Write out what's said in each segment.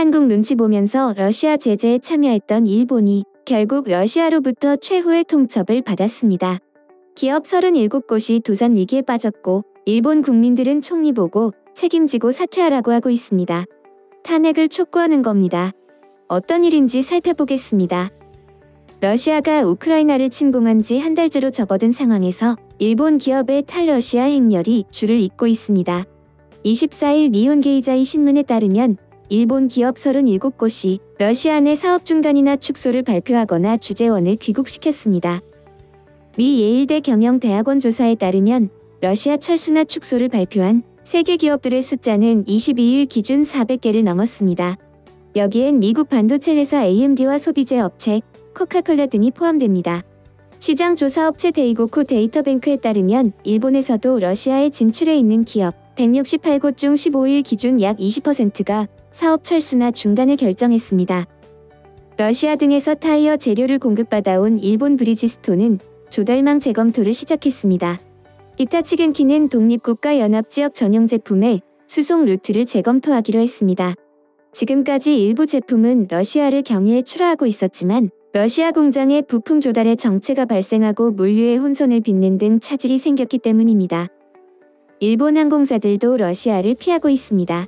한국 눈치 보면서 러시아 제재에 참여했던 일본이 결국 러시아로부터 최후의 통첩을 받았습니다. 기업 37곳이 도산 위기에 빠졌고 일본 국민들은 총리 보고 책임지고 사퇴하라고 하고 있습니다. 탄핵을 촉구하는 겁니다. 어떤 일인지 살펴보겠습니다. 러시아가 우크라이나를 침공한 지 한 달째로 접어든 상황에서 일본 기업의 탈러시아 행렬이 줄을 잇고 있습니다. 24일 니혼게이자이 신문에 따르면 일본 기업 37곳이 러시아 내 사업 중단이나 축소를 발표하거나 주재원을 귀국시켰습니다. 미 예일대 경영대학원 조사에 따르면 러시아 철수나 축소를 발표한 세계 기업들의 숫자는 22일 기준 400개를 넘었습니다. 여기엔 미국 반도체 회사 AMD와 소비재 업체 코카콜라 등이 포함됩니다. 시장 조사 업체 데이고쿠 데이터뱅크에 따르면 일본에서도 러시아에 진출해 있는 기업 168곳 중 15일 기준 약 20%가 사업 철수나 중단을 결정했습니다. 러시아 등에서 타이어 재료를 공급받아온 일본 브리지스톤은 조달망 재검토를 시작했습니다. 히타치 겐키는 독립국가연합지역 전용 제품의 수송 루트를 재검토하기로 했습니다. 지금까지 일부 제품은 러시아를 경유해 출하하고 있었지만 러시아 공장의 부품 조달에 정체가 발생하고 물류의 혼선을 빚는 등 차질이 생겼기 때문입니다. 일본 항공사들도 러시아를 피하고 있습니다.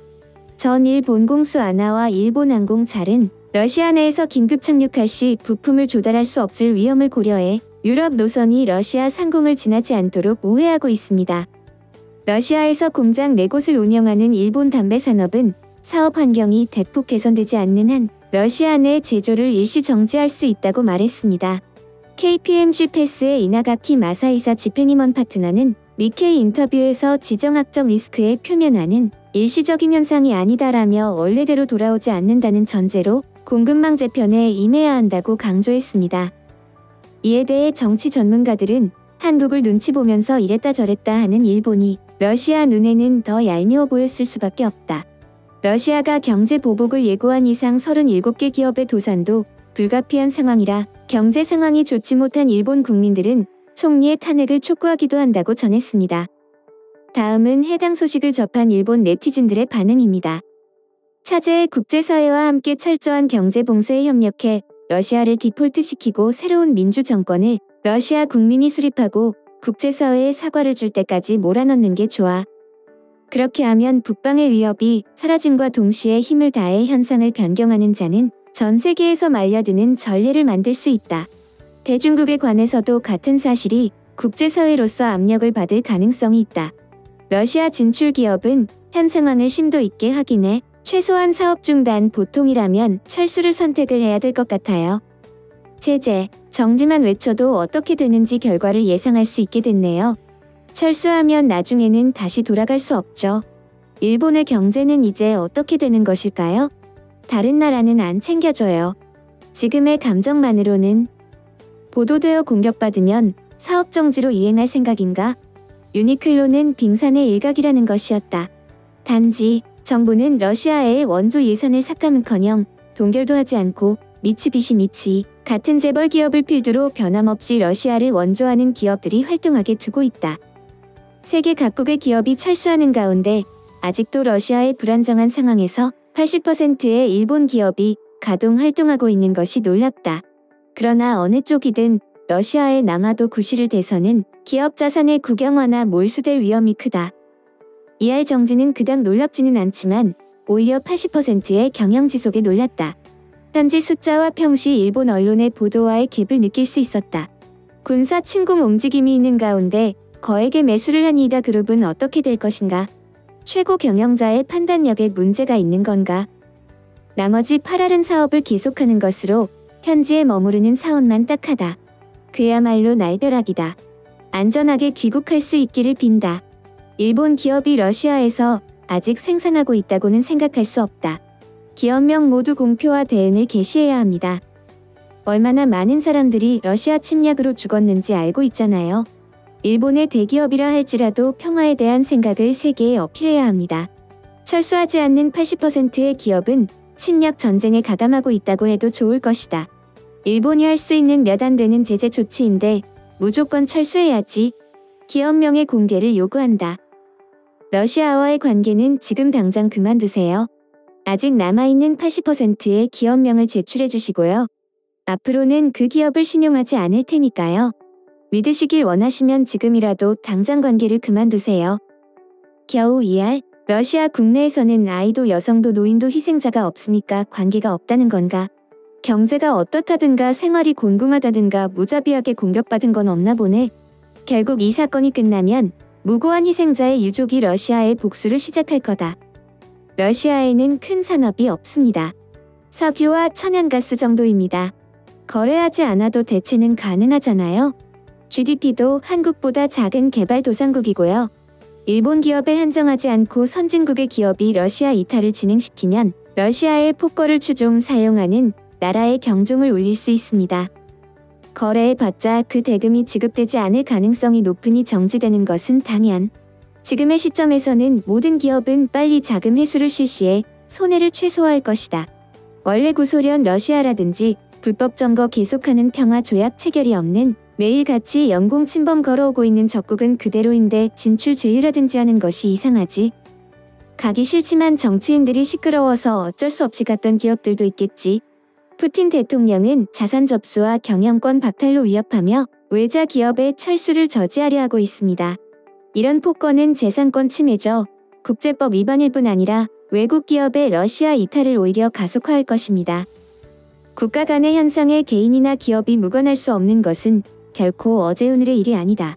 전일 본공수 아나와 일본 항공잘은 러시아 내에서 긴급 착륙할 시 부품을 조달할 수 없을 위험을 고려해 유럽 노선이 러시아 상공을 지나지 않도록 우회하고 있습니다. 러시아에서 공장 4곳을 운영하는 일본 담배 산업은 사업 환경이 대폭 개선되지 않는 한 러시아 내 제조를 일시 정지할 수 있다고 말했습니다. KPMG 패스의 이나가키 마사이사 집행임원 파트너는 니케이 인터뷰에서 지정학적 리스크에 표면화는 일시적인 현상이 아니다라며 원래대로 돌아오지 않는다는 전제로 공급망 재편에 임해야 한다고 강조했습니다. 이에 대해 정치 전문가들은 한국을 눈치 보면서 이랬다 저랬다 하는 일본이 러시아 눈에는 더 얄미워 보였을 수밖에 없다. 러시아가 경제 보복을 예고한 이상 37개 기업의 도산도 불가피한 상황이라 경제 상황이 좋지 못한 일본 국민들은 총리의 탄핵을 촉구하기도 한다고 전했습니다. 다음은 해당 소식을 접한 일본 네티즌들의 반응입니다. 차제의 국제사회와 함께 철저한 경제 봉쇄에 협력해 러시아를 디폴트시키고 새로운 민주 정권을 러시아 국민이 수립하고 국제사회에 사과를 줄 때까지 몰아넣는 게 좋아. 그렇게 하면 북방의 위협이 사라짐과 동시에 힘을 다해 현상을 변경하는 자는 전 세계에서 말려드는 전례를 만들 수 있다. 대중국에 관해서도 같은 사실이 국제사회로서 압력을 받을 가능성이 있다. 러시아 진출 기업은 현 상황을 심도 있게 확인해 최소한 사업 중단 보통이라면 철수를 선택을 해야 될 것 같아요. 제재, 정지만 외쳐도 어떻게 되는지 결과를 예상할 수 있게 됐네요. 철수하면 나중에는 다시 돌아갈 수 없죠. 일본의 경제는 이제 어떻게 되는 것일까요? 다른 나라는 안 챙겨줘요. 지금의 감정만으로는 보도되어 공격받으면 사업 정지로 이행할 생각인가? 유니클로는 빙산의 일각이라는 것이었다. 단지 정부는 러시아의 원조 예산을 삭감은커녕 동결도 하지 않고 미츠비시 같은 재벌 기업을 필두로 변함없이 러시아를 원조하는 기업들이 활동하게 두고 있다. 세계 각국의 기업이 철수하는 가운데 아직도 러시아의 불안정한 상황에서 80%의 일본 기업이 가동 활동하고 있는 것이 놀랍다. 그러나 어느 쪽이든 러시아에 남아도 구실을 대서는 기업 자산의 국영화나 몰수될 위험이 크다. ER 정지는 그닥 놀랍지는 않지만 오히려 80%의 경영 지속에 놀랐다. 현지 숫자와 평시 일본 언론의 보도와의 갭을 느낄 수 있었다. 군사 침공 움직임이 있는 가운데 거액의 매수를 한 이다 그룹은 어떻게 될 것인가? 최고 경영자의 판단력에 문제가 있는 건가? 나머지 8알은 사업을 계속하는 것으로 현지에 머무르는 사원만 딱하다. 그야말로 날벼락이다. 안전하게 귀국할 수 있기를 빈다. 일본 기업이 러시아에서 아직 생산하고 있다고는 생각할 수 없다. 기업명 모두 공표와 대응을 개시해야 합니다. 얼마나 많은 사람들이 러시아 침략으로 죽었는지 알고 있잖아요. 일본의 대기업이라 할지라도 평화에 대한 생각을 세계에 어필해야 합니다. 철수하지 않는 80%의 기업은 침략 전쟁에 가담하고 있다고 해도 좋을 것이다. 일본이 할 수 있는 몇 안 되는 제재 조치인데 무조건 철수해야지. 기업명의 공개를 요구한다. 러시아와의 관계는 지금 당장 그만두세요. 아직 남아있는 80%의 기업명을 제출해 주시고요. 앞으로는 그 기업을 신용하지 않을 테니까요. 믿으시길 원하시면 지금이라도 당장 관계를 그만두세요. 겨우 2할, 러시아 국내에서는 아이도 여성도 노인도 희생자가 없으니까 관계가 없다는 건가? 경제가 어떻다든가 생활이 곤궁하다든가 무자비하게 공격받은 건 없나 보네. 결국 이 사건이 끝나면 무고한 희생자의 유족이 러시아에 복수를 시작할 거다. 러시아에는 큰 산업이 없습니다. 석유와 천연가스 정도입니다. 거래하지 않아도 대체는 가능하잖아요. GDP도 한국보다 작은 개발도상국이고요. 일본 기업에 한정하지 않고 선진국의 기업이 러시아 이탈을 진행시키면 러시아의 폭거를 추종 사용하는 나라의 경종을 울릴 수 있습니다. 거래해봤자 그 대금이 지급되지 않을 가능성이 높으니 정지되는 것은 당연. 지금의 시점에서는 모든 기업은 빨리 자금 회수를 실시해 손해를 최소화할 것이다. 원래 구소련 러시아라든지 불법 점거 계속하는 평화 조약 체결이 없는 매일같이 영공 침범 걸어오고 있는 적국은 그대로인데 진출 제의라든지 하는 것이 이상하지. 가기 싫지만 정치인들이 시끄러워서 어쩔 수 없이 갔던 기업들도 있겠지. 푸틴 대통령은 자산 접수와 경영권 박탈로 위협하며 외자 기업의 철수를 저지하려 하고 있습니다. 이런 폭거는 재산권 침해죠. 국제법 위반일 뿐 아니라 외국 기업의 러시아 이탈을 오히려 가속화할 것입니다. 국가 간의 현상에 개인이나 기업이 무관할 수 없는 것은 결코 어제 오늘의 일이 아니다.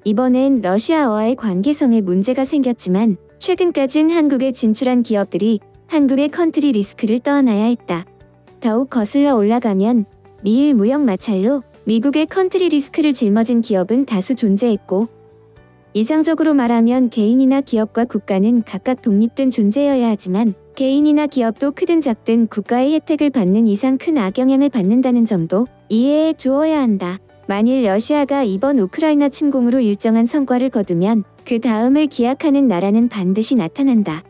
이번엔 러시아와의 관계성에 문제가 생겼지만 최근까진 한국에 진출한 기업들이 한국의 컨트리 리스크를 떠안아야 했다. 더욱 거슬러 올라가면 미일 무역 마찰로 미국의 컨트리 리스크를 짊어진 기업은 다수 존재했고, 이상적으로 말하면 개인이나 기업과 국가는 각각 독립된 존재여야 하지만 개인이나 기업도 크든 작든 국가의 혜택을 받는 이상 큰 악영향을 받는다는 점도 이해해 주어야 한다. 만일 러시아가 이번 우크라이나 침공으로 일정한 성과를 거두면 그 다음을 기약하는 나라는 반드시 나타난다.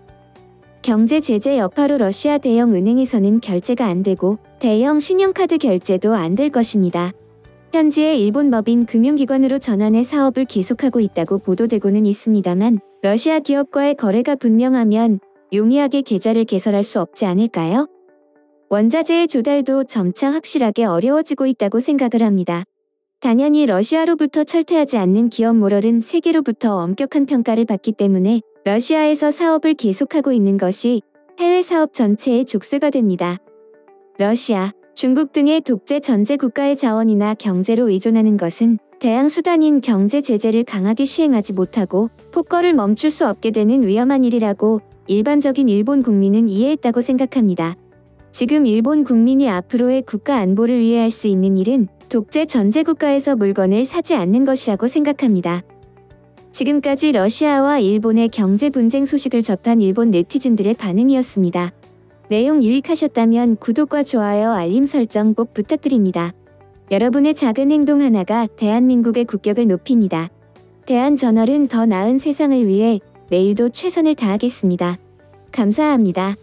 경제 제재 여파로 러시아 대형 은행에서는 결제가 안 되고 대형 신용카드 결제도 안 될 것입니다. 현지의 일본 법인 금융기관으로 전환해 사업을 계속하고 있다고 보도되고는 있습니다만 러시아 기업과의 거래가 분명하면 용이하게 계좌를 개설할 수 없지 않을까요? 원자재의 조달도 점차 확실하게 어려워지고 있다고 생각을 합니다. 당연히 러시아로부터 철퇴하지 않는 기업 모럴은 세계로부터 엄격한 평가를 받기 때문에 러시아에서 사업을 계속하고 있는 것이 해외 사업 전체의 족쇄가 됩니다. 러시아, 중국 등의 독재 전제 국가의 자원이나 경제로 의존하는 것은 대항 수단인 경제 제재를 강하게 시행하지 못하고 폭거를 멈출 수 없게 되는 위험한 일이라고 일반적인 일본 국민은 이해했다고 생각합니다. 지금 일본 국민이 앞으로의 국가 안보를 위해 할 수 있는 일은 독재 전제 국가에서 물건을 사지 않는 것이라고 생각합니다. 지금까지 러시아와 일본의 경제 분쟁 소식을 접한 일본 네티즌들의 반응이었습니다. 내용 유익하셨다면 구독과 좋아요, 알림 설정 꼭 부탁드립니다. 여러분의 작은 행동 하나가 대한민국의 국격을 높입니다. 대한저널은 더 나은 세상을 위해 내일도 최선을 다하겠습니다. 감사합니다.